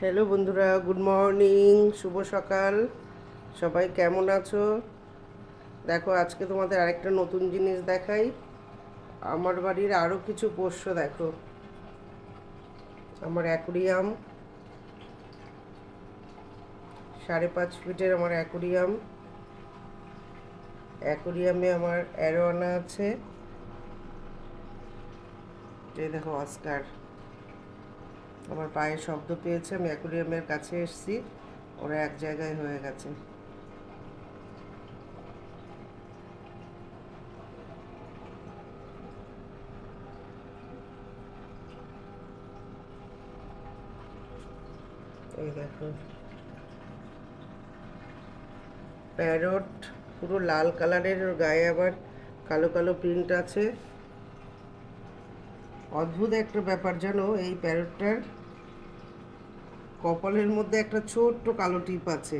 Hello বন্ধুরা, good morning, শুভ সকাল। সবাই কেমন আছো? দেখো, আজকে তোমাদের আরেকটা নতুন জিনিস দেখাই। আমার বাড়ির আরও কিছু পোষ্য দেখো। আমার অ্যাকুরিয়াম, 5.5 ফিটের আমার অ্যাকুরিয়াম। অ্যাকুরিয়ামে আমার অ্যারোয়ানা আছে। এই দেখো অস্কার আমার পায়ে শব্দ পেয়েছে, আমি অ্যাকুরিয়ামের কাছে এসেছি, ওরা এক জায়গায় হয়ে গেছে। এই দেখো প্যারট, পুরো লাল কালারের, ওর গায়ে আবার কালো কালো প্রিন্ট আছে। অদ্ভুত একটা ব্যাপার জানো, এই প্যারটটার কপালের মধ্যে একটা ছোট্ট কালো টিপ আছে।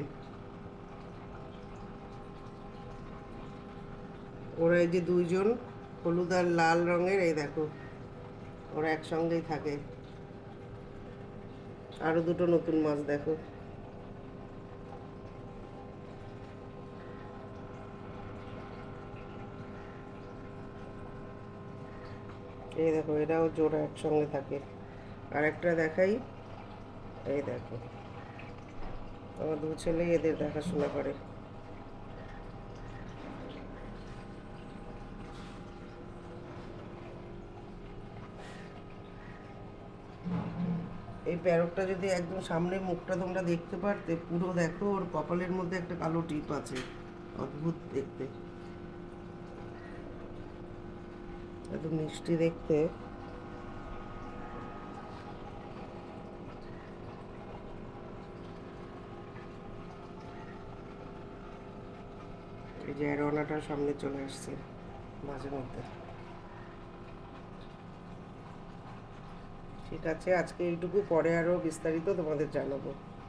ওরা এই যে দুইজন, হলুদ আর লাল রঙের, এই দেখো ওরা একসঙ্গেই থাকে। আরো দুটো নতুন মাছ দেখো। এই দেখো এরাও জোড়া একসঙ্গে থাকে। আর একটা দেখাই, এই দেখো আমার দু ছেলেই এদের দেখাশোনা করে। এই প্যারটটা যদি একদম সামনে মুখটা তোমরা দেখতে পারতে, পুরো দেখো ওর কপালের মধ্যে একটা কালো টিপ আছে। অদ্ভুত দেখতে, এত মিষ্টি দেখতে। এই যে অ্যারোনাটা সামনে চলে আসছে মাঝে মধ্যে। ঠিক আছে, আজকে এইটুকু, পরে আরও বিস্তারিত তোমাদের জানাবো।